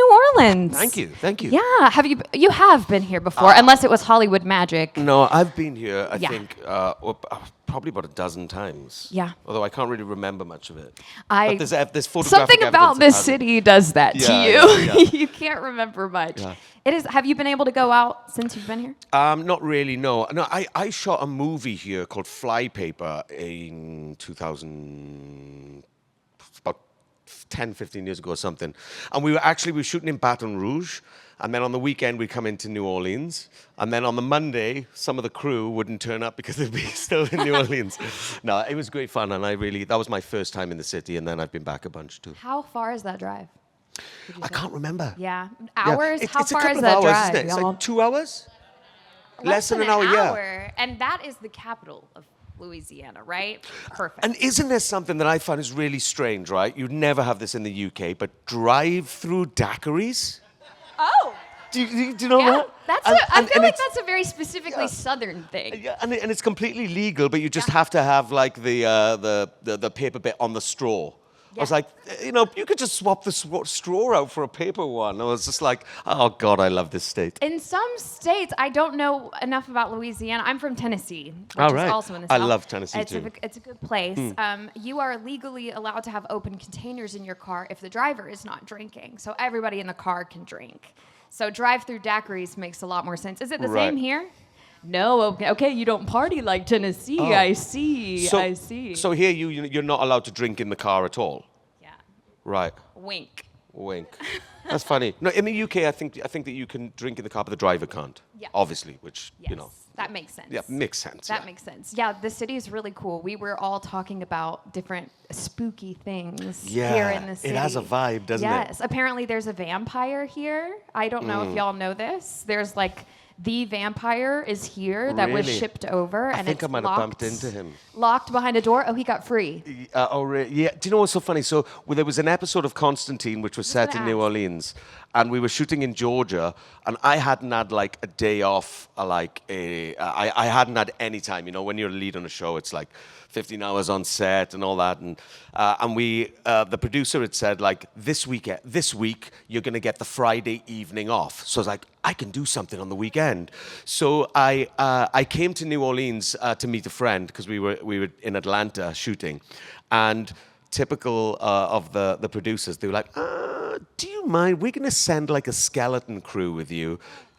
New Orleans. Thank you. Yeah, you have been here before, unless it was Hollywood Magic. No, I've been here, I Yeah. think, probably about a dozen times. Yeah. Although I can't really remember much of it. I But there's photographic Something about evidence this of city does that to Yeah, you. yeah, yeah. You can't remember much. Yeah. It is. Have you been able to go out since you've been here? Not really, no. No, I shot a movie here called Flypaper in 2000, about 10, 15 years ago or something. And we were shooting in Baton Rouge. And then on the weekend, we'd come into New Orleans. And then on the Monday, some of the crew wouldn't turn up because they'd be still in New Orleans. No, it was great fun. And that was my first time in the city. And then I've been back a bunch too. How far is that drive? I can't remember. Yeah. Hours? Yeah. How It's far a is couple that of hours, drive? isn't it? It's y'all? like 2 hours? Less than an hour, yeah. And that is the capital of Louisiana, right? Perfect. And isn't there something that I find is really strange, right? You'd never have this in the UK, but drive-through daiquiris? Oh. Do you know Yeah, that? I feel like that's a very specifically Southern thing. Yeah, and it's completely legal, but you just have to have like the paper bit on the straw. I was Yeah. like, you could just swap the straw out for a paper one. I was just like, oh God, I love this state. In some states, I don't know enough about Louisiana. I'm from Tennessee, which Oh, is right. also in the I South. love Tennessee, too. It's a good place. You are legally allowed to have open containers in your car if the driver is not drinking. So everybody in the car can drink. So drive-through daiquiris makes a lot more sense. Is it the Right. same here? No, okay, you don't party like Tennessee. Oh. I see. So here you're not allowed to drink in the car at all. Yeah. Right. Wink. Wink. That's funny. No, in the UK, I think that you can drink in the car, but the driver can't. Yeah. Obviously, which Yes, that makes sense. Yeah, makes sense. That makes sense. Yeah, the city is really cool. We were all talking about different spooky things here in the city. It has a vibe, doesn't it? Yes. Apparently there's a vampire here. I don't know if y'all know this. There's like the vampire is here that was Really? shipped over, I and think it's I might have locked, bumped into him. locked behind a door. Oh, he got free. Yeah. Do you know what's so funny? So there was an episode of Constantine which was set in gonna New ask. Orleans, and we were shooting in Georgia, and I hadn't had like a day off, I hadn't had any time. When you're a lead on a show, it's like 15 hours on set and all that, and the producer had said like this week you're gonna get the Friday evening off. So I was like, I can do something on the weekend. So I came to New Orleans to meet a friend because we were in Atlanta shooting, and typical of the producers, they were like, do you mind? We're gonna send like a skeleton crew with you,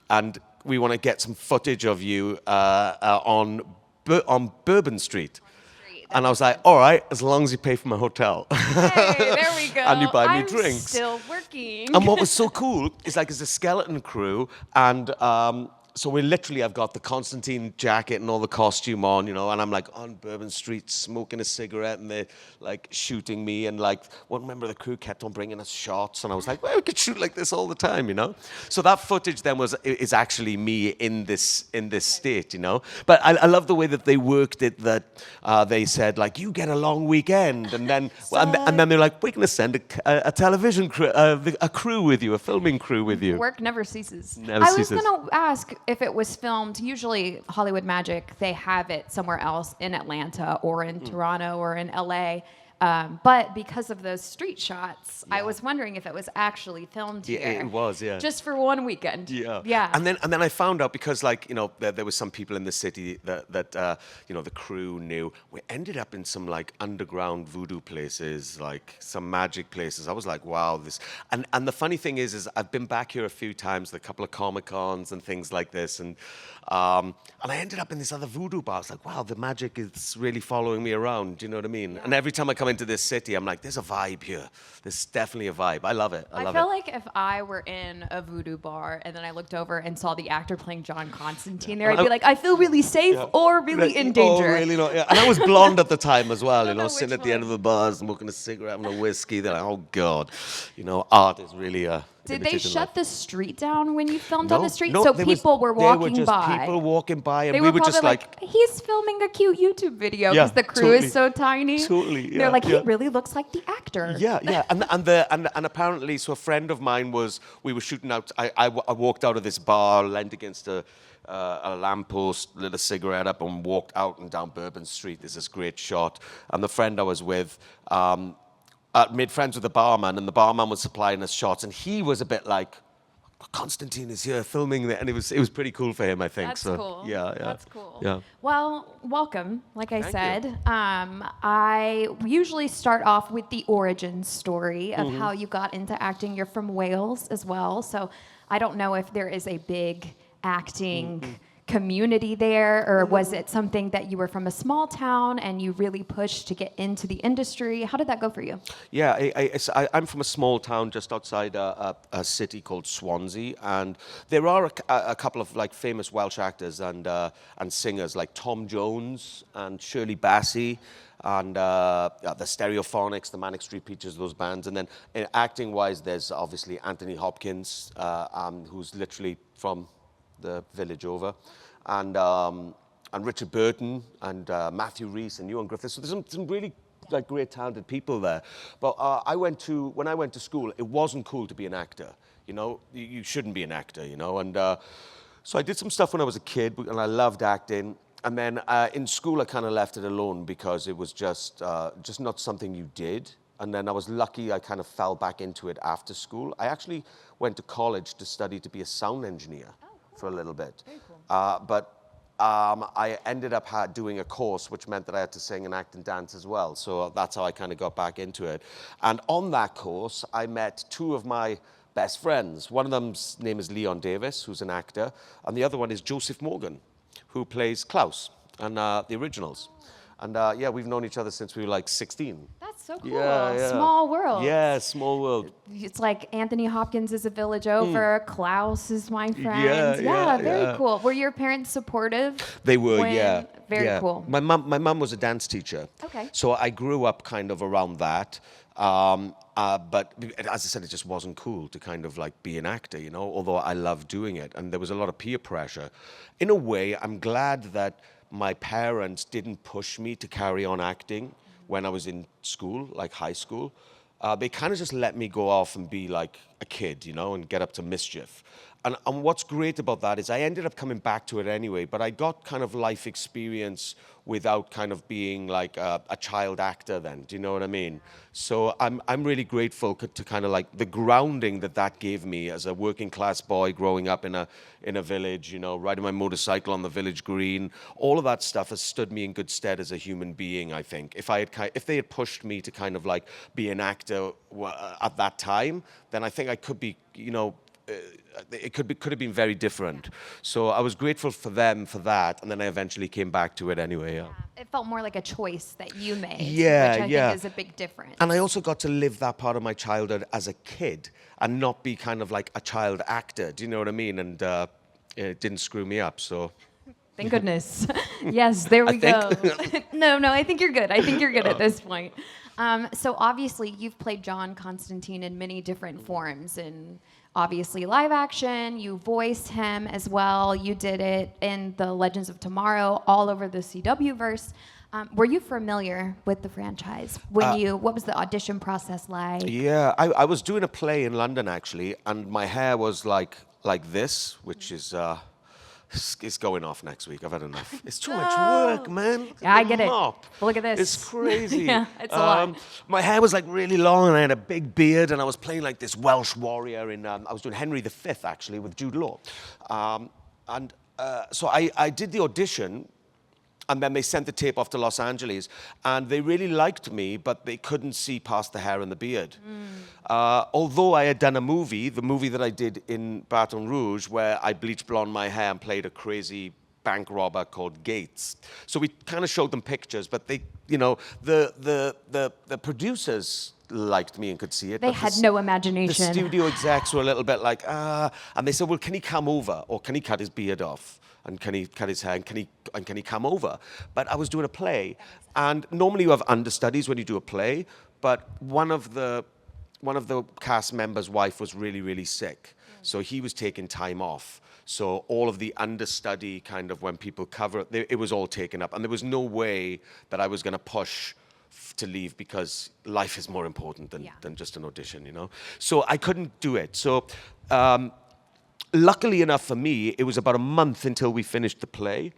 and we want to get some footage of you on Bourbon Street. And I was like, all right, as long as you pay for my hotel. Hey, there we go. And you buy me I'm drinks. Still working. And what was so cool is like it's a skeleton crew, and so I've got the Constantine jacket and all the costume on, and I'm like on Bourbon Street smoking a cigarette, and they're like shooting me, and like one member of the crew kept on bringing us shots, and I was like, well, we could shoot like this all the time, So that footage then is actually me in this state, But I love the way that they worked it. That they said like, you get a long weekend, and then and then they're like, we're gonna send a television crew, a crew with you, a filming crew with you. Work never ceases. Never I ceases. was going to ask if it was filmed. Usually Hollywood Magic, they have it somewhere else in Atlanta or in Toronto or in LA. But because of those street shots, I was wondering if it was actually filmed here. Yeah, it was, yeah. Just for one weekend. Yeah. Yeah. And then I found out because there was some people in the city that the crew knew. We ended up in some like underground voodoo places, like some magic places. I was like, wow, this. And the funny thing is I've been back here a few times, a couple of Comic-Cons and things like this, and I ended up in this other voodoo bar. I was like, wow, the magic is really following me around. Do you know what I mean? Yeah. And every time I come into this city, I'm like, there's a vibe here. There's definitely a vibe. I love it. I feel like if I were in a voodoo bar and then I looked over and saw the actor playing John Constantine there, I'd be like, I feel really safe or really in danger. Oh, really not. Yeah. And I was blonde at the time as well, know sitting which at the end one. of the bars, smoking a cigarette, having a whiskey. They're like, oh God, art is really Did they shut the street down when you filmed No, on the street? no, So there people were walking There were just by. people walking by, and They we were were just probably like, he's filming a cute YouTube video Yeah, because the crew totally. is so tiny. Totally, They're yeah, like, he yeah. really looks like the actor. Yeah. And apparently, so a friend of mine we were shooting out. I walked out of this bar, leaned against a lamppost, lit a cigarette up, and walked out and down Bourbon Street. There's this great shot, and the friend I was with. made friends with the barman, and the barman was supplying us shots, and he was a bit like, Constantine is here filming it, and it was pretty cool for him, I think. That's so, cool. Yeah, yeah. That's cool. Yeah. Well, welcome. Like I Thank said, you. I usually start off with the origin story of Mm-hmm. how you got into acting. You're from Wales as well, so I don't know if there is a big acting Mm-hmm. community there, or was it something that you were from a small town and you really pushed to get into the industry? How did that go for you? Yeah, I'm from a small town just outside a city called Swansea, and there are a couple of like famous Welsh actors and singers like Tom Jones and Shirley Bassey, and the Stereophonics, the Manic Street Preachers, those bands. And then acting-wise, there's obviously Anthony Hopkins, who's literally from the village over, and Richard Burton and Matthew Rhys and Ewan Griffiths. So there's some really like great talented people there. But when I went to school, it wasn't cool to be an actor. You know, you shouldn't be an actor. You know, and so I did some stuff when I was a kid, and I loved acting. And then in school, I kind of left it alone because it was just not something you did. And then I was lucky I kind of fell back into it after school. I actually went to college to study to be a sound engineer for a little bit. Very cool. But I ended up doing a course, which meant that I had to sing and act and dance as well. So that's how I kind of got back into it. And on that course, I met two of my best friends. One of them's name is Davies, who's an actor, and the other one is Joseph Morgan, who plays Klaus and the originals. And yeah, we've known each other since we were like 16. That's so cool. Yeah. Small world. Yeah, small world. It's like Anthony Hopkins is a village over. Klaus is my friend. Yeah, very yeah. cool. Were your parents supportive? They were, when- yeah. Very yeah. cool. My mum was a dance teacher. Okay. So I grew up kind of around that. But as I said, it just wasn't cool to kind of like be an actor, you know, although I loved doing it. And there was a lot of peer pressure. In a way, I'm glad that my parents didn't push me to carry on acting when I was in school, like high school. They kind of just let me go off and be like a kid, you know, and get up to mischief. And what's great about that is I ended up coming back to it anyway, but I got kind of life experience without kind of being like a child actor then. Do you know what I mean? So I'm really grateful to kind of like the grounding that gave me as a working class boy growing up in a village, you know, riding my motorcycle on the village green. All of that stuff has stood me in good stead as a human being, I think. If they had pushed me to kind of like be an actor at that time, then I think I could be, you know, it could have been very different. So I was grateful for them for that, and then I eventually came back to it anyway. Yeah. It felt more like a choice that you made, Yeah, which I yeah. think is a big difference. And I also got to live that part of my childhood as a kid and not be kind of like a child actor. Do you know what I mean? And it didn't screw me up. So. Thank goodness. Yes, there we go. No, I think you're good. I think you're good at this point. So obviously, you've played John Constantine in many different forms, and obviously live action. You voiced him as well. You did it in the Legends of Tomorrow, all over the CW verse. Were you familiar with the franchise? What was the audition process like? Yeah, I was doing a play in London actually, and my hair was like this, which is. It's going off next week. I've had enough. It's too much work, man. Yeah, I get it. Mop. Look at this. It's crazy. Yeah, it's a lot. My hair was like really long, and I had a big beard, and I was playing like this Welsh warrior in. I was doing Henry V actually with Jude Law, so I did the audition. And then they sent the tape off to Los Angeles, and they really liked me, but they couldn't see past the hair and the beard. Although I had done the movie that I did in Baton Rouge, where I bleached blonde my hair and played a crazy bank robber called Gates. So we kind of showed them pictures, but they, you know, the producers liked me and could see it. They had no imagination. The studio execs were a little bit like, and they said, well, can he come over, or can he cut his beard off? And can he cut his hair? And can he come over? But I was doing a play, and normally you have understudies when you do a play. But one of the cast members' wife was really, really sick, so he was taking time off. So all of the understudy kind of when people cover it, it was all taken up, and there was no way that I was going to push to leave because life is more important than just an audition, you know. So I couldn't do it. So. Luckily enough for me, it was about a month until we finished the play,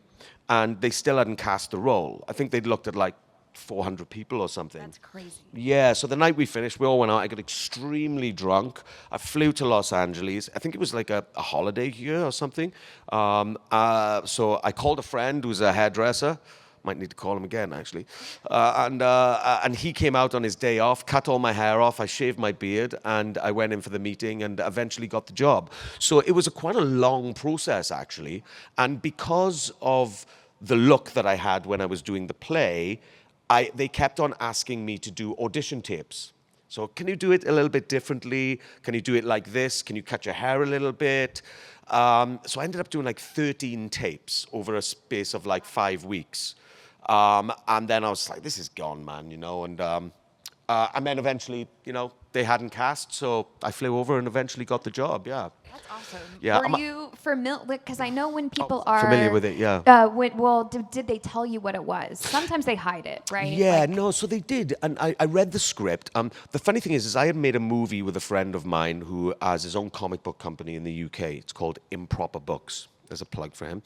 and they still hadn't cast the role. I think they'd looked at like 400 people or something. That's crazy. Yeah, so the night we finished, we all went out. I got extremely drunk. I flew to Los Angeles. I think it was like a holiday here or something. So I called a friend who's a hairdresser. Might need to call him again, actually. And he came out on his day off, cut all my hair off. I shaved my beard, and I went in for the meeting and eventually got the job. So it was quite a long process, actually. And because of the look that I had when I was doing the play, they kept on asking me to do audition tapes. So can you do it a little bit differently? Can you do it like this? Can you cut your hair a little bit? So I ended up doing like 13 tapes over a space of like 5 weeks. And then I was like, this is gone, man, and then eventually, they hadn't cast, so I flew over and eventually got the job, yeah. That's awesome. Yeah, Were you familiar, because I know when people are... familiar with it, yeah. Did they tell you what it was? Sometimes they hide it, right? Yeah, no, so they did, and I read the script. The funny thing is I had made a movie with a friend of mine who has his own comic book company in the UK. It's called Improper Books. There's a plug for him.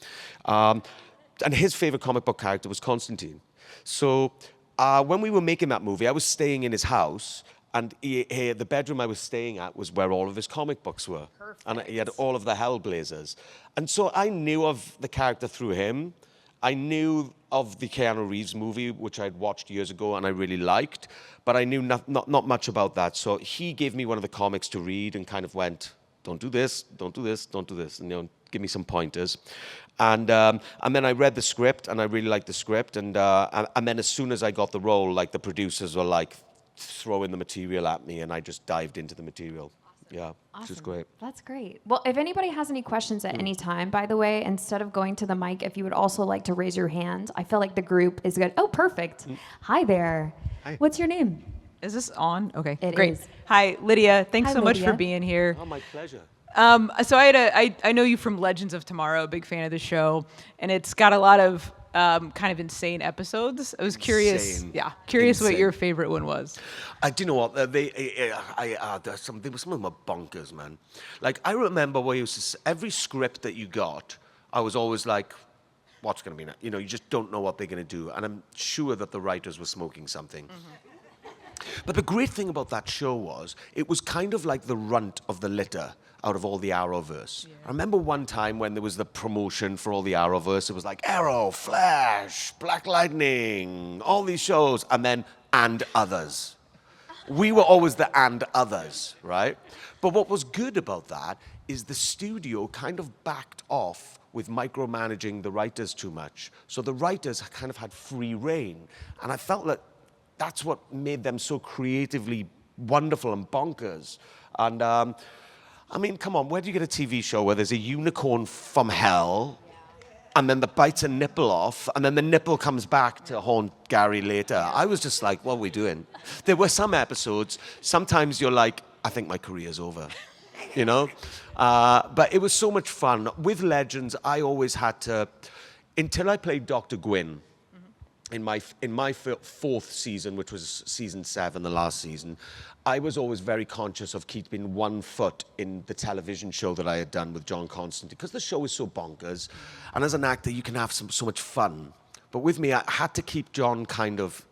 And his favorite comic book character was Constantine. So when we were making that movie, I was staying in his house, and the bedroom I was staying at was where all of his comic books were. Perfect. And he had all of the Hellblazers. And so I knew of the character through him. I knew of the Keanu Reeves movie, which I'd watched years ago and I really liked, but I knew not much about that. So he gave me one of the comics to read and kind of went, don't do this, don't do this, don't do this, and give me some pointers. And then I read the script, and I really liked the script. And then as soon as I got the role, like the producers were like throwing the material at me, and I just dived into the material. Awesome. Yeah, which is great. That's great. Well, if anybody has any questions at any time, by the way, instead of going to the mic, if you would also like to raise your hand, I feel like the group is good. Oh, perfect. Hi there. Hi. What's your name? Is this on? Okay, It great. is. Hi, Lydia. Thanks Hi, so much for Lydia. being here. Oh, my pleasure. So I know you from Legends of Tomorrow, big fan of the show, and it's got a lot of kind of insane episodes. I was curious, Insane. what your favorite one was. Do you know what? They were some of them are bonkers, man. Like I remember where every script that you got, I was always like, what's going to be next? You just don't know what they're going to do, and I'm sure that the writers were smoking something. But the great thing about that show was it was kind of like the runt of the litter out of all the Arrowverse. Yeah. I remember one time when there was the promotion for all the Arrowverse, it was like Arrow, Flash, Black Lightning, all these shows, and others. We were always the and others, right? But what was good about that is the studio kind of backed off with micromanaging the writers too much. So the writers kind of had free reign. And I felt that that's what made them so creatively wonderful and bonkers. And I mean, come on, where do you get a TV show where there's a unicorn from hell and then the bites a nipple off and then the nipple comes back to haunt Gary later? I was just like, what are we doing? There were some episodes, sometimes you're like, I think my career's over, But it was so much fun. With Legends, I always had to, until I played Dr. Gwyn, in my fourth season, which was season 7, the last season, I was always very conscious of keeping one foot in the television show that I had done with John Constantine, because the show is so bonkers, and as an actor, you can have so much fun. But with me, I had to keep John kind of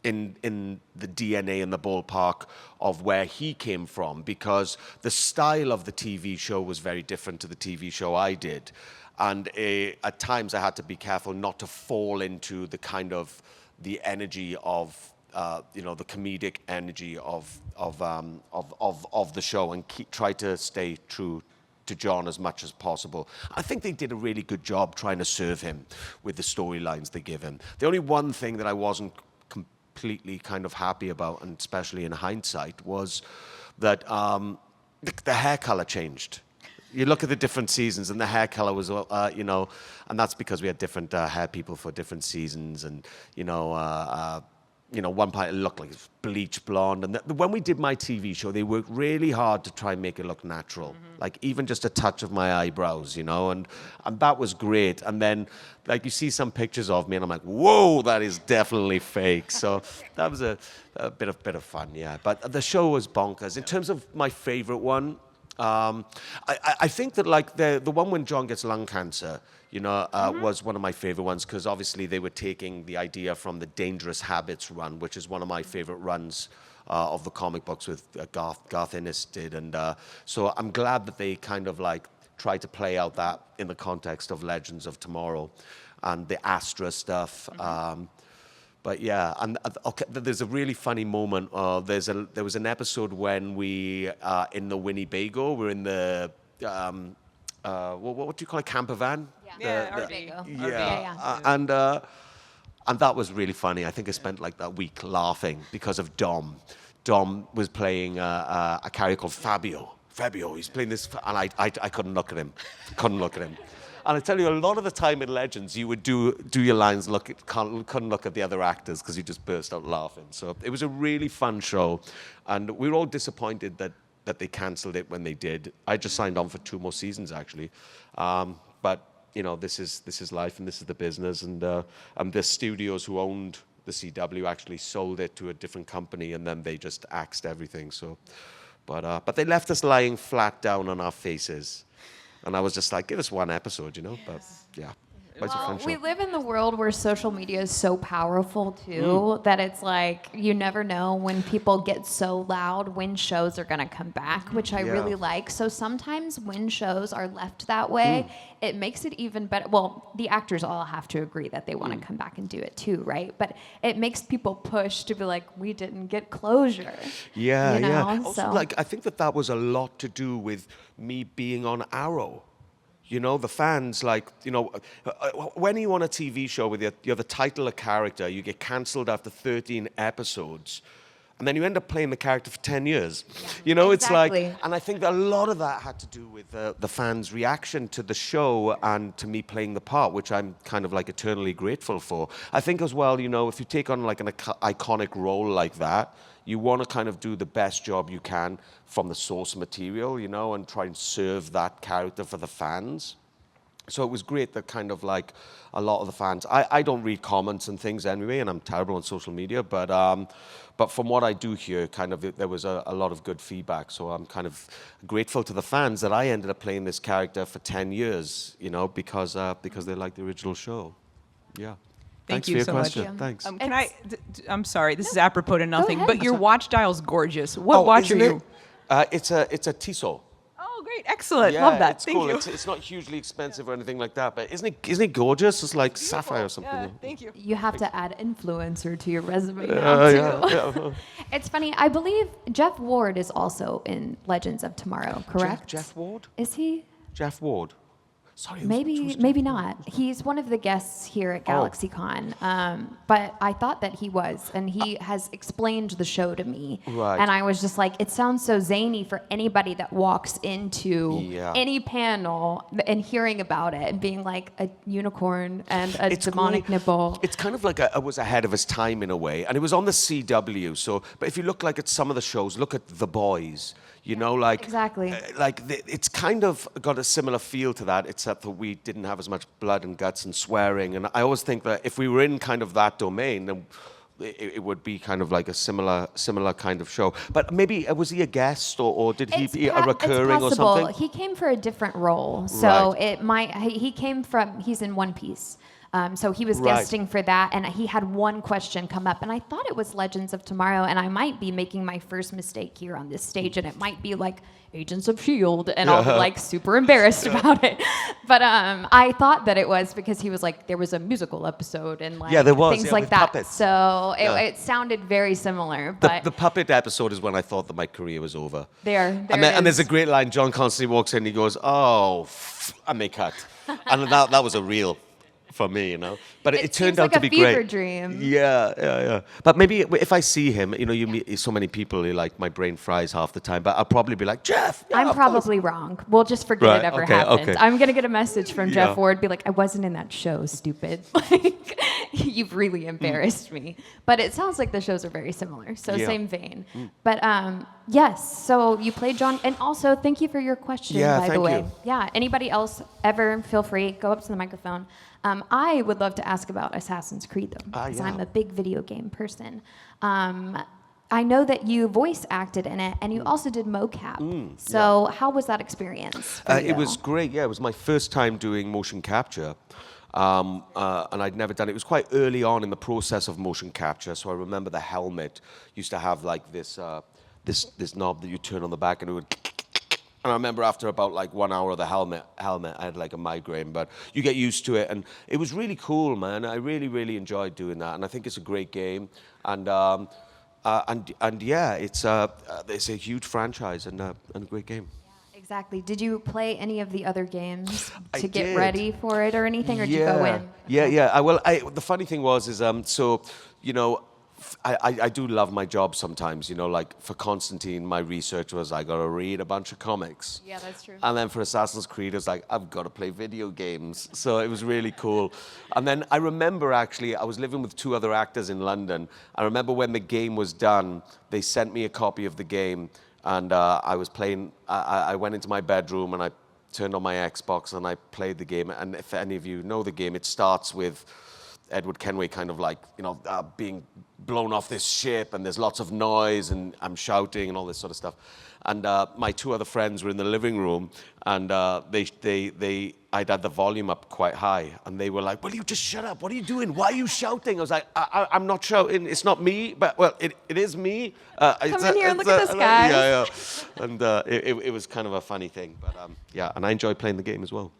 in the DNA and the ballpark of where he came from, because the style of the TV show was very different to the TV show I did. And at times I had to be careful not to fall into the kind of the energy of, the comedic energy of the show, and try to stay true to John as much as possible. I think they did a really good job trying to serve him with the storylines they give him. The only one thing that I wasn't completely kind of happy about, and especially in hindsight, was that the hair color changed. You look at the different seasons, and the hair color was, and that's because we had different hair people for different seasons, and one part it looked like it was bleach blonde, and when we did my TV show, they worked really hard to try and make it look natural, like even just a touch of my eyebrows, and that was great. And then, like, you see some pictures of me, and I'm like, whoa, that is definitely fake. So that was a bit of fun, yeah. But the show was bonkers. In terms of my favorite one, I think that like the one when John gets lung cancer, was one of my favorite ones because obviously they were taking the idea from the Dangerous Habits run, which is one of my favorite runs of the comic books with Garth Ennis did, and so I'm glad that they kind of like tried to play out that in the context of Legends of Tomorrow and the Astra stuff. But yeah, and okay, there's a really funny moment. There was an episode when we in the Winnebago. We're in the what do you call it, camper van? Yeah, RV. Yeah. And that was really funny. I think I spent like that week laughing because of Dom. Dom was playing a character called Fabio. He's playing this, and I couldn't look at him. And I tell you, a lot of the time in Legends, you would do your lines, couldn't look at the other actors because you just burst out laughing. So it was a really fun show, and we were all disappointed that they cancelled it when they did. I just signed on for 2 more seasons actually, but this is life and this is the business, and the studios who owned the CW actually sold it to a different company, and then they just axed everything. So, but they left us lying flat down on our faces. And I was just like, give us 1 episode, But yeah, it's a fun show. We live in the world where social media is so powerful too that it's like you never know when people get so loud when shows are going to come back, which I really like. So sometimes when shows are left that way, it makes it even better. Well, the actors all have to agree that they want to come back and do it too, right? But it makes people push to be like, we didn't get closure. Yeah. Also, So. like, I think that was a lot to do with me being on Arrow. The fans, like, when you on a TV show with you're the title of character, you get cancelled after 13 episodes, and then you end up playing the character for 10 years. It's like, and I think that a lot of that had to do with the fans' reaction to the show and to me playing the part, which I'm kind of like eternally grateful for. I think as well, if you take on like an iconic role like that, you want to kind of do the best job you can from the source material, and try and serve that character for the fans. So it was great that kind of like a lot of the fans, I don't read comments and things anyway, and I'm terrible on social media, but from what I do hear, kind of there was a lot of good feedback. So I'm kind of grateful to the fans that I ended up playing this character for 10 years, because they liked the original show. Yeah. Thank Thanks you for your so question. much. Thanks. I'm sorry, this is apropos to nothing, ahead. but your watch dial's gorgeous. What watch are isn't you? It's a Tissot. Oh, great. Excellent. Yeah, Love that. it's Thank cool. you. It's not hugely expensive or anything like that, but isn't it gorgeous? It's like sapphire or something. Yeah, thank you. You have to add influencer to your resume now, too. Yeah. It's funny. I believe Jeff Ward is also in Legends of Tomorrow, correct? Jeff Ward? Is he? Jeff Ward. Sorry. Maybe not. He's one of the guests here at GalaxyCon, but I thought that he was, and he has explained the show to me. Right. And I was just like, it sounds so zany for anybody that walks into any panel and hearing about it and being like a unicorn and a demonic nipple. It's kind of like it was ahead of his time in a way, and it was on the CW. So, but if you look like at some of the shows, look at The Boys. Exactly. It's kind of got a similar feel to that, except that we didn't have as much blood and guts and swearing. And I always think that if we were in kind of that domain, then it would be kind of like a similar kind of show. But maybe was he a guest or did he be a recurring or something? He came for a different role, so Right. He's in One Piece. So he was guesting for that, and he had one question come up, and I thought it was Legends of Tomorrow, and I might be making my first mistake here on this stage, and it might be like Agents of S.H.I.E.L.D., and I'll be like super embarrassed about it. But I thought that it was because he was like, there was a musical episode and like there was, things like with that. puppets. So it sounded very similar. But The puppet episode is when I thought that my career was over. and There's a great line. John Constantine walks in and he goes, and they cut. And that was a real for me, But it turned out to be great. It seems like a fever dream. Yeah. But maybe if I see him, you meet so many people, like my brain fries half the time. But I'll probably be like, Jeff. Yeah, I'm probably wrong. We'll just forget it ever happened. Okay. I'm gonna get a message from Jeff Ward, be like, I wasn't in that show, stupid. Like, you've really embarrassed me. But it sounds like the shows are very similar, so same vein. But yes, so you played John, and also thank you for your question, by the way. You. Yeah. Anybody else ever? Feel free, go up to the microphone. I would love to ask about Assassin's Creed though, because I'm a big video game person. I know that you voice acted in it, and you also did mocap. So how was that experience for you? It was great. Yeah, it was my first time doing motion capture, and I'd never done it. It was quite early on in the process of motion capture, so I remember the helmet used to have like this this knob that you turn on the back, and it would. And I remember after about like 1 hour of the helmet, I had like a migraine, but you get used to it, and it was really cool, man. I really enjoyed doing that, and I think it's a great game, and yeah, it's a huge franchise and a great game. Exactly. Did you play any of the other games I to get did. ready for it or anything, or did you go in? Yeah. The funny thing was, so, you know, I do love my job sometimes, you know, like for Constantine, my research was I got to read a bunch of comics. Yeah, that's true. And then for Assassin's Creed, it's like, I've got to play video games. So it was really cool. And then I remember actually, I was living with 2 other actors in London. I remember when the game was done, they sent me a copy of the game. And I was playing, I went into my bedroom and I turned on my Xbox and I played the game. And if any of you know the game, it starts with Edward Kenway kind of like, you know, being blown off this ship, and there's lots of noise, and I'm shouting and all this sort of stuff. And my 2 other friends were in the living room, and I'd had the volume up quite high, and they were like, "Will you just shut up? What are you doing? Why are you shouting?" I was like, "I'm not shouting. It's not me, but well, it is me." Come in here and look at this guy. Yeah. And it was kind of a funny thing, but yeah, and I enjoyed playing the game as well.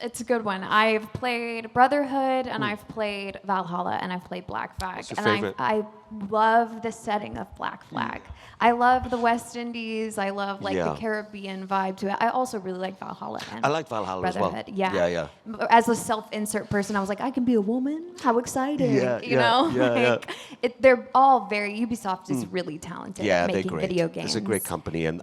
It's a good one. I've played Brotherhood, and I've played Valhalla, and I've played Black Flag. What's your And favorite? I love the setting of Black Flag. I love the West Indies. I love like the Yeah. Caribbean vibe to it. I also really like Valhalla. And I like Valhalla as well. Brotherhood. Yeah. Yeah. As a self-insert person, I was like, I can be a woman. How exciting! Yeah, you yeah, know, yeah. like, they're all very. Ubisoft is really talented Yeah, at they're making great. video games. It's a great company, and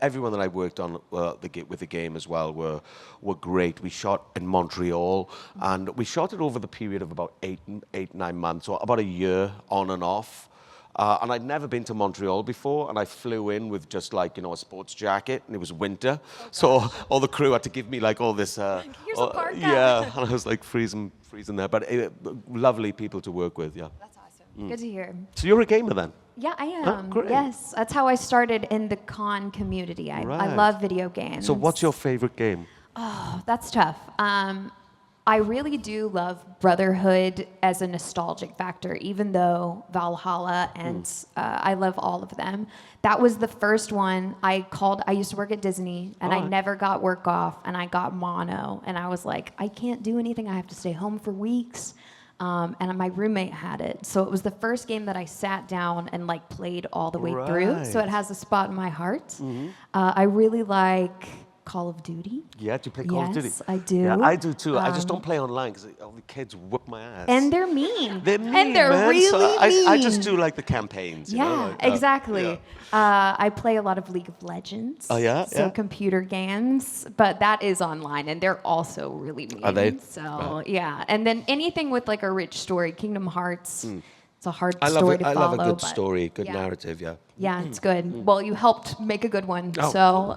everyone that I worked on with the game as well were great. We shot in Montreal, and we shot it over the period of about 9 months, or about a year on and off. And I'd never been to Montreal before, and I flew in with just like, you know, a sports jacket, and it was winter, so all the crew had to give me like all this. Here's a parka. Yeah, and I was like freezing there, but lovely people to work with. Yeah. That's awesome. Good to hear. So you're a gamer then? Yeah, I Oh, am. great. Yes, that's how I started in the con community. I Right. love video games. So what's your favorite game? Oh, that's tough. I really do love Brotherhood as a nostalgic factor, even though Valhalla and I love all of them. That was the first one I used to work at Disney, and I never got work off, and I got mono, and I was like, I can't do anything. I have to stay home for weeks. And my roommate had it. So it was the first game that I sat down and like played all the way through. So it has a spot in my heart. I really like Call of Duty. Yeah, do you play Call of Duty? Yes, I do. Yeah, I do too. I just don't play online because all the kids whoop my ass. And they're mean. They're mean, and they're man. really So mean. I just do like the campaigns. You know, Yeah, like, exactly. yeah. I play a lot of League of Legends. Oh, yeah? So Yeah. computer games, but that is online, and they're also really mean. Are they? So Right. yeah, and then anything with like a rich story, Kingdom Hearts. It's a hard I love story it. to I follow. love a good but story, good yeah. narrative. Yeah. Yeah, it's good. Well, you helped make a good one. Oh. So,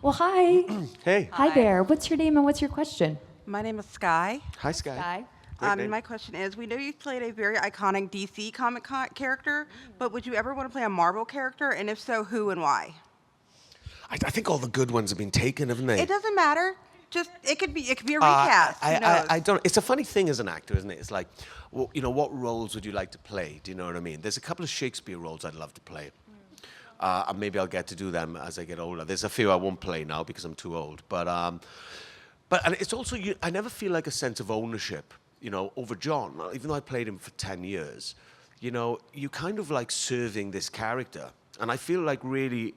well, hi. Hey. Hi there. What's your name and what's your question? My name is Sky. Hi, Sky. Guy. Great name. My question is, we know you've played a very iconic DC comic character, but would you ever want to play a Marvel character? And if so, who and why? I think all the good ones have been taken, haven't they? It doesn't matter. Just it could be a recast. Who knows? I don't. It's a funny thing as an actor, isn't it? It's like, well, you know, what roles would you like to play? Do you know what I mean? There's a couple of Shakespeare roles I'd love to play. And maybe I'll get to do them as I get older. There's a few I won't play now because I'm too old. But and it's also, I never feel like a sense of ownership, you know, over John. Even though I played him for 10 years, you know, you kind of like serving this character. And I feel like really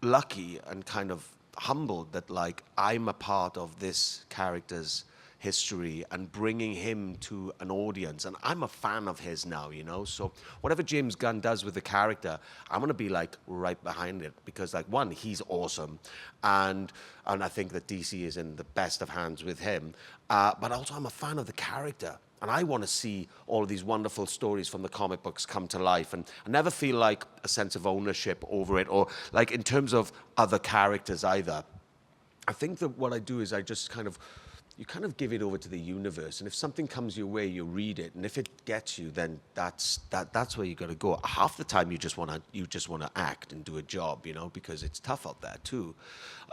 lucky and kind of humbled that like I'm a part of this character's history and bringing him to an audience, and I'm a fan of his now, you know, so whatever James Gunn does with the character, I'm gonna be like right behind it, because like, one, he's awesome, and I think that DC is in the best of hands with him, but also I'm a fan of the character. And I want to see all of these wonderful stories from the comic books come to life. And I never feel like a sense of ownership over it, or like in terms of other characters either. I think that what I do is I just kind of, you kind of give it over to the universe. And if something comes your way, you read it, and if it gets you, then that's where you got to go. Half the time, you just want to act and do a job, because it's tough out there too.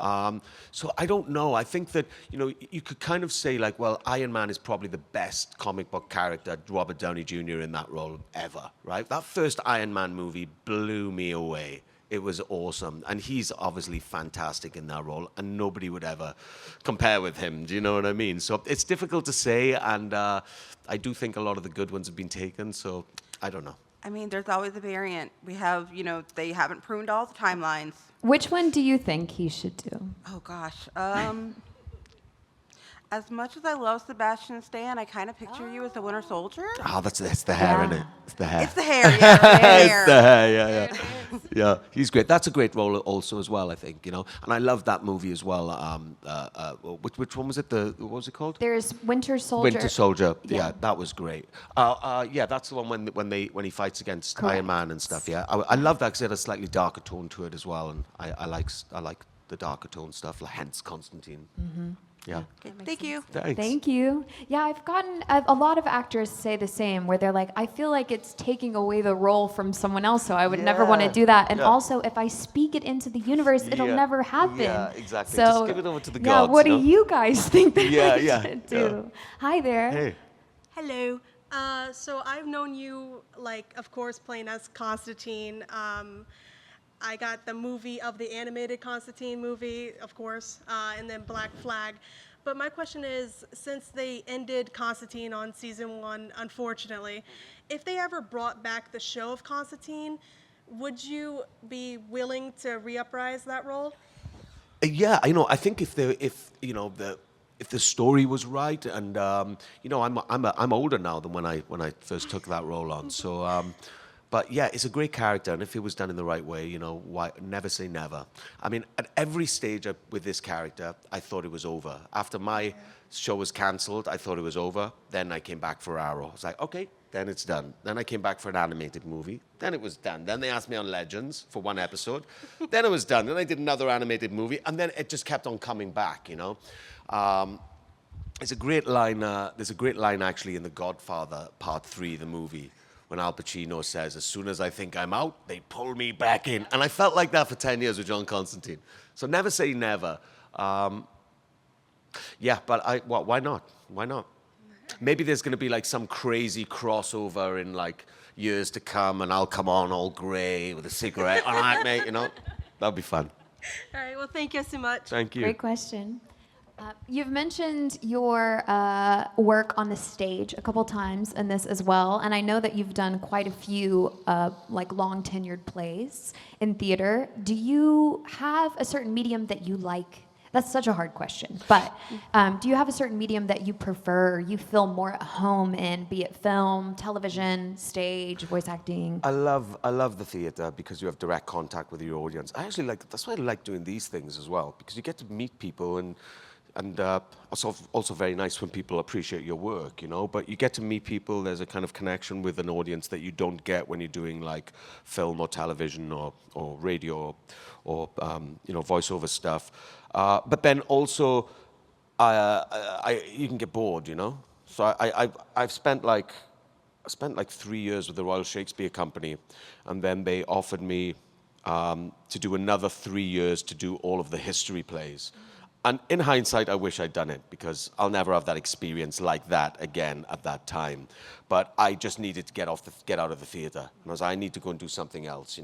So I don't know. I think that you could kind of say like, well, Iron Man is probably the best comic book character, Robert Downey Jr. in that role ever, right? That first Iron Man movie blew me away. It was awesome. And he's obviously fantastic in that role, and nobody would ever compare with him. Do you know what I mean? So it's difficult to say, and I do think a lot of the good ones have been taken, so I don't know. I mean, there's always a variant. We have, they haven't pruned all the timelines. Which one do you think he should do? Oh, gosh. As much as I love Sebastian Stan, I kind of picture you as the Winter Soldier. Oh, that's the hair, Yeah. isn't it? It's the hair. It's the hair, yeah. The hair. It's the hair, yeah. Yeah, he's great. That's a great role also as well, I think, And I love that movie as well. Which one was it? What was it called? There's Winter Soldier. Winter Soldier. Yeah. Yeah, that was great. Yeah, that's the one when he fights against Iron Man and stuff. Yeah, I love that because it had a slightly darker tone to it as well, and I like the darker tone stuff, like hence Constantine. Mm-hmm. Yeah. Okay, thank you. Thanks. Thank you. Yeah, I've gotten a lot of actors say the same, where they're like, I feel like it's taking away the role from someone else, so I would never want to Yeah, do that. And yeah. also, if I speak it into the universe, it'll Yeah, never happen. yeah, exactly. So, Just give it over to the yeah, gods, what no? do you guys think that Yeah, I yeah, should do? Hi there. Hey. Hello. So I've known you, of course, playing as Constantine. I got the movie of the animated Constantine movie, of course, and then Black Flag. But my question is, since they ended Constantine on season 1, unfortunately, if they ever brought back the show of Constantine, would you be willing to reuprise that role? Yeah, I think if the story was right, and I'm older now than when I first took that role on. So, but yeah, it's a great character, and if it was done in the right way, why never say never. I mean, at every stage with this character, I thought it was over. After my show was cancelled, I thought it was over. Then I came back for Arrow. I was like, okay, then it's done. Then I came back for an animated movie. Then it was done. Then they asked me on Legends for one episode. Then it was done. Then I did another animated movie, and then it just kept on coming back. There's a great line. There's a great line actually in The Godfather Part 3, the movie, when Al Pacino says, "As soon as I think I'm out, they pull me back in." And I felt like that for 10 years with John Constantine. So never say never. Yeah, but why not? Why not? Maybe there's going to be some crazy crossover in years to come, and I'll come on all grey with a cigarette. All right, mate, that'll be fun. All right, well, thank you so much. Thank you. Great question. You've mentioned your work on the stage a couple times in this as well, and I know that you've done quite a few long tenured plays in theater. Do you have a certain medium that you like? That's such a hard question, but do you have a certain medium that you prefer, you feel more at home in, be it film, television, stage, voice acting? I love the theater because you have direct contact with your audience. I actually that's why I like doing these things as well, because you get to meet people, and also very nice when people appreciate your work, But you get to meet people. There's a kind of connection with an audience that you don't get when you're doing film or television or radio or voiceover stuff. But then also, you can get bored, So I've spent I spent 3 years with the Royal Shakespeare Company, and then they offered me to do another 3 years to do all of the history plays. And in hindsight, I wish I'd done it, because I'll never have that experience like that again at that time. But I just needed to get out of the theater. And I was like, I need to go and do something else,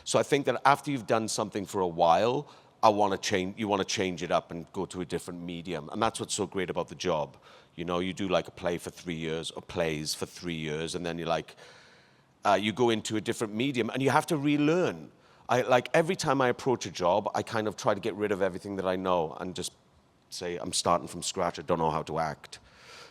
So I think that after you've done something for a while, you want to change it up and go to a different medium. And that's what's so great about the job. You do a play for 3 years, or plays for 3 years, and then you go into a different medium, and you have to relearn. Every time I approach a job, I kind of try to get rid of everything that I know and just say, I'm starting from scratch. I don't know how to act,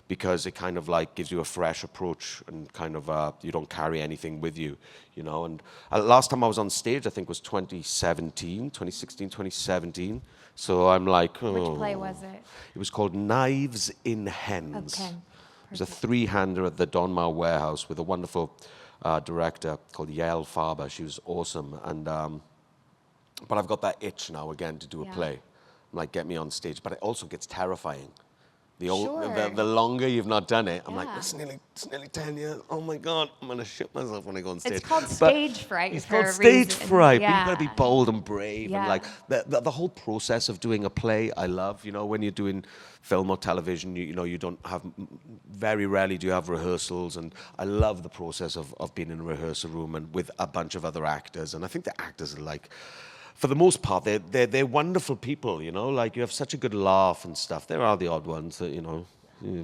because it kind of gives you a fresh approach, and kind of you don't carry anything with you, And last time I was on stage, I think was 2016, 2017. So I'm like, oh. Which play was it? It was called Knives in Hens. Okay. It was a 3-hander at the Donmar Warehouse with a wonderful director called Yael Farber. She was awesome, and but I've got that itch now again to do a Yeah. play. Get me on stage, but it also gets terrifying. The longer you've not done it, I'm like, Yeah. it's nearly 10 years. Oh my God, I'm gonna shit myself when I go on stage. It's called But stage fright. It's for called a stage reason. fright. But Yeah. you've got to be bold and brave, and Yeah. like the whole process of doing a play, I love. You know, when you're doing film or television, you know, you don't have very rarely do you have rehearsals, and I love the process of being in a rehearsal room and with a bunch of other actors. And I think the actors are like, for the most part, they're wonderful people, you know. Like, you have such a good laugh and stuff. There are the odd ones that, you know,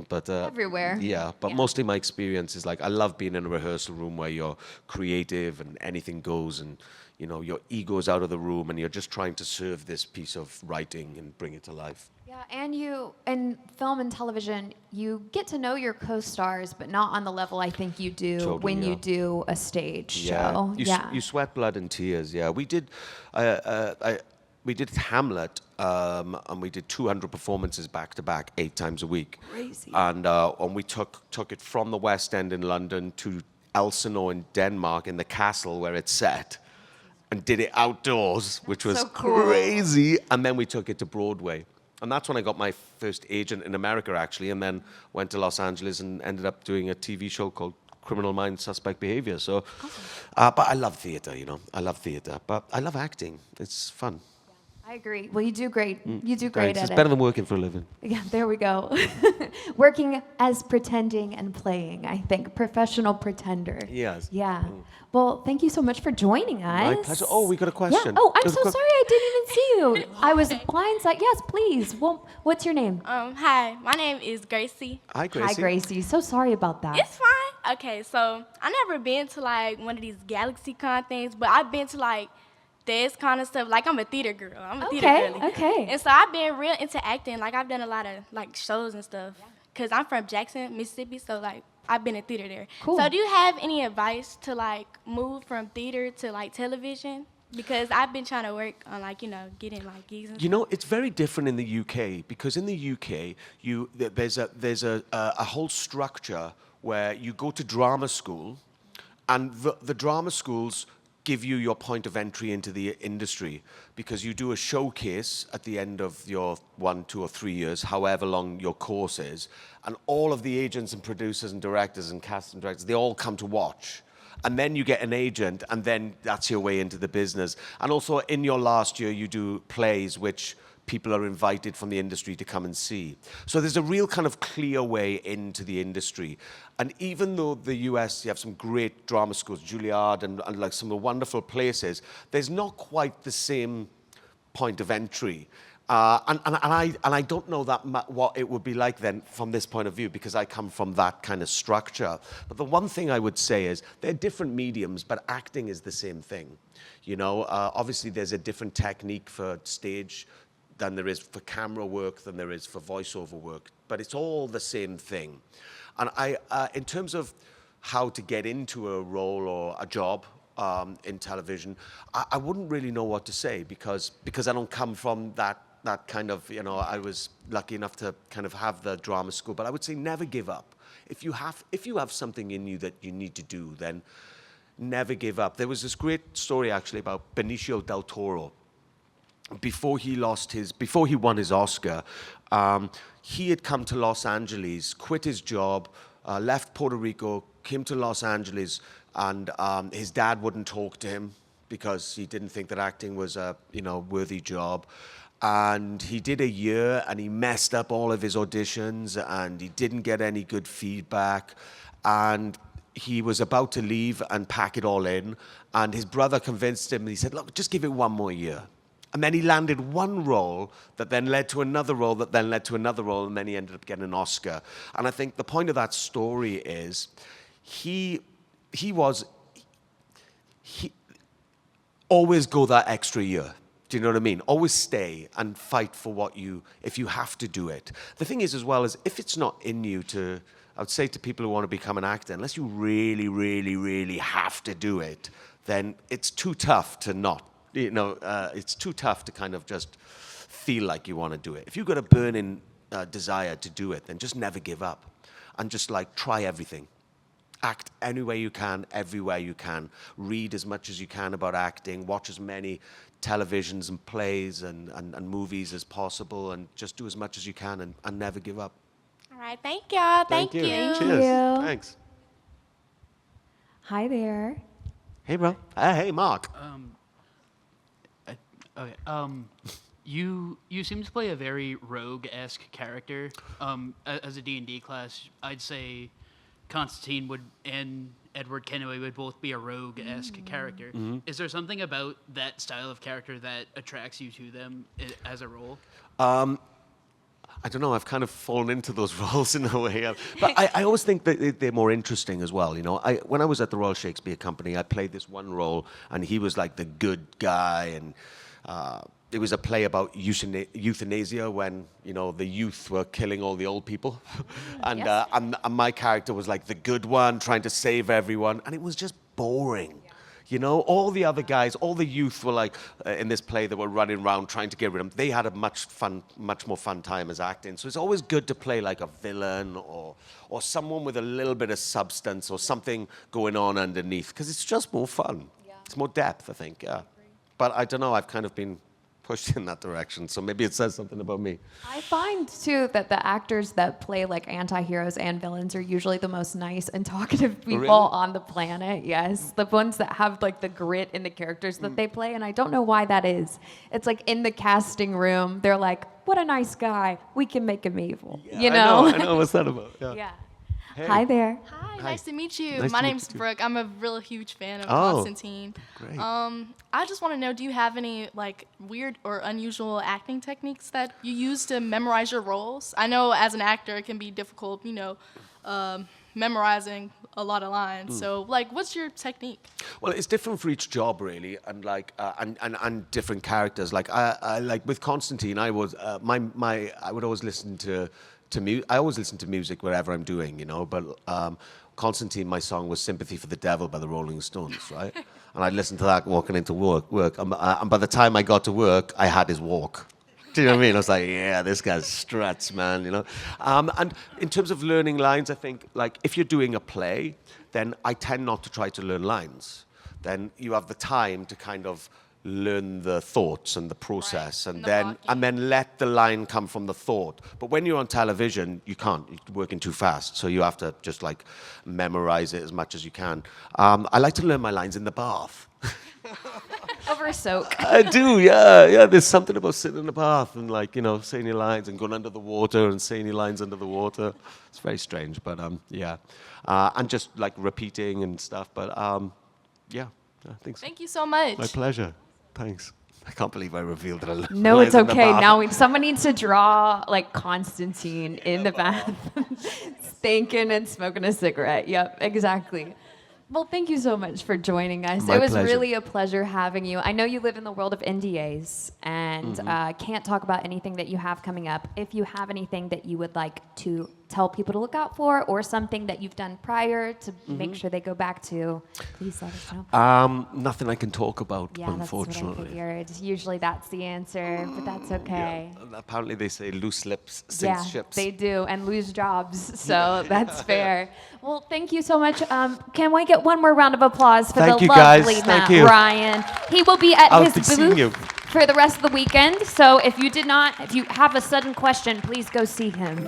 but Everywhere. Yeah, but Yeah. mostly my experience is like I love being in a rehearsal room where you're creative and anything goes, and you know your ego's out of the room and you're just trying to serve this piece of writing and bring it to life. Yeah, and you in film and television, you get to know your co-stars, but not on the level I think you do Totally, when you yeah. do a stage show. You sweat blood and tears. Yeah, we did Hamlet, and we did 200 performances back to back, 8 times a week. Crazy. And we took it from the West End in London to Elsinore in Denmark in the castle where it's set, and did it outdoors, which was so cool. crazy. And then we took it to Broadway. And that's when I got my first agent in America, actually, and then went to Los Angeles and ended up doing a TV show called Criminal Minds, Suspect Behavior. So, but I love theater, you know. I love theater, but I love acting. It's fun. I agree. Well, you do great. You do great Thanks. at It's it. better than working for a living. Yeah, there we go. Working as pretending and playing, I think. Professional pretender. Yes. Yeah. Well, thank you so much for joining us. My pleasure. Oh, we got a question. Yeah. Oh, I'm There's so a que- sorry I didn't even see you. I was blindsided. Yes, please. Well, what's your name? Hi, my name is Gracie. Hi, Gracie. Hi, Gracie. So sorry about that. It's fine. Okay, so I never been to like one of these GalaxyCon things, but I've been to like this kind of stuff. Like, I'm a theater girl. I'm a theater girly. Okay. And so I've been real into acting. Like, I've done a lot of like shows and stuff. Cause I'm from Jackson, Mississippi, so like I've been in theater there. Cool. So do you have any advice to like move from theater to like television? Because I've been trying to work on like, you know, getting like gigs and You know, it's very different in the UK, because in the UK, there's a whole structure where you go to drama school, and the drama schools give you your point of entry into the industry, because you do a showcase at the end of your 1, 2, or 3 years, however long your course is, and all of the agents and producers and directors and cast and directors, they all come to watch. And then you get an agent, and then that's your way into the business. And also in your last year, you do plays which people are invited from the industry to come and see. So there's a real kind of clear way into the industry. And even though the US, you have some great drama schools, Juilliard and like some of the wonderful places, there's not quite the same point of entry. And I don't know what it would be like then from this point of view, because I come from that kind of structure. But the one thing I would say is they're different mediums, but acting is the same thing. You know, obviously there's a different technique for stage than there is for camera work, than there is for voiceover work, but it's all the same thing. And in terms of how to get into a role or a job in television, I wouldn't really know what to say, because I don't come from that kind of, you know, I was lucky enough to kind of have the drama school, but I would say never give up. If you have something in you that you need to do, then never give up. There was this great story actually about Benicio del Toro. Before he won his Oscar, he had come to Los Angeles, quit his job, left Puerto Rico, came to Los Angeles, and his dad wouldn't talk to him because he didn't think that acting was a, you know, worthy job. And he did a year, and he messed up all of his auditions, and he didn't get any good feedback. And he was about to leave and pack it all in, and his brother convinced him, and he said, look, just give it one more year. And then he landed one role that then led to another role that then led to another role, and then he ended up getting an Oscar. And I think the point of that story is he always go that extra year. Do you know what I mean? Always stay and fight for if you have to do it. The thing is, as well, is if it's not in you I would say to people who want to become an actor, unless you really, really, really have to do it, then it's too tough to not. You know, it's too tough to kind of just feel like you want to do it. If you've got a burning desire to do it, then just never give up, and just like try everything. Act any way you can, everywhere you can. Read as much as you can about acting. Watch as many televisions and plays and movies as possible, and just do as much as you can, and never give up. All right, thank y'all. Thank you. Cheers. you. Thanks. Hi there. Hey, bro. Hey, Mark. Okay. You seem to play a very rogue-esque character. As a D&D class, I'd say Constantine and Edward Kenway would both be a rogue-esque character. Is there something about that style of character that attracts you to them as a role? I don't know. I've kind of fallen into those roles in a way. But I always think that they're more interesting as well. You know, when I was at the Royal Shakespeare Company, I played this one role, and he was like the good guy, and it was a play about euthanasia when, you know, the youth were killing all the old people. And, Yes. and my character was like the good one trying to save everyone. And it was just boring. You know, all the other guys, all the youth were like, in this play that were running around trying to get rid of them. They had a much more fun time as acting. So it's always good to play like a villain or someone with a little bit of substance or something going on underneath, because it's just more fun. Yeah. It's more depth, I think, yeah. But I don't know, I've kind of been pushed in that direction, so maybe it says something about me. I find too that the actors that play like anti-heroes and villains are usually the most nice and talkative people Really? on the planet. Yes, the ones that have like the grit in the characters that they play, and I don't know why that is. It's like in the casting room, they're like, "What a nice guy. We can make him evil." You know? I know what's that about. Yeah. Yeah. Hi there. Hi, nice to meet you. Nice My to meet name's you too. Brooke. I'm a real huge fan of Oh, Constantine. great. I just want to know, do you have any like weird or unusual acting techniques that you use to memorize your roles? I know as an actor it can be difficult, you know, memorizing a lot of lines. So, like, what's your technique? Well, it's different for each job, really, and like and different characters. Like I like with Constantine, I was I would always listen to I always listen to music wherever I'm doing, you know. But Constantine, my song was "Sympathy for the Devil" by the Rolling Stones, right? And I'd listen to that walking into work. And by the time I got to work, I had his walk. Do you know what I mean? I was like, yeah, this guy's struts, man, you know? And in terms of learning lines, I think, like, if you're doing a play, then I tend not to try to learn lines. Then you have the time to kind of learn the thoughts and the process, Right, and the then blocking. let the line come from the thought. But when you're on television, you can't. You're working too fast, so you have to just, like, memorize it as much as you can. I like to learn my lines in the bath. Over a soak. I do, yeah. There's something about sitting in the bath and, like, you know, saying your lines and going under the water and saying your lines under the water. It's very strange, but yeah. And just, like, repeating and stuff. But yeah, I think so. Thank you so much. My pleasure. Thanks. I can't believe I revealed that I learned No, lines it's in the okay. bath. Now someone needs to draw like Constantine in the bath, stinking and smoking a cigarette. Yep, exactly. Well, thank you so much for joining us. My it was pleasure. really a pleasure having you. I know you live in the world of NDAs and can't talk about anything that you have coming up. If you have anything that you would like to tell people to look out for, or something that you've done prior to make sure they go back to, please let us know. Nothing I can talk about, Yeah, that's what I unfortunately. figured. Usually that's the answer, but that's okay. Yeah. Apparently they say loose lips sinks ships. They do, and lose jobs, so that's fair. Well, thank you so much. Can we get one more round of applause for Thank the you, guys. lovely Thank Matt you. Ryan? He will be at I'll his be seeing you. booth for the rest of the weekend, so if you have a sudden question, please go see him.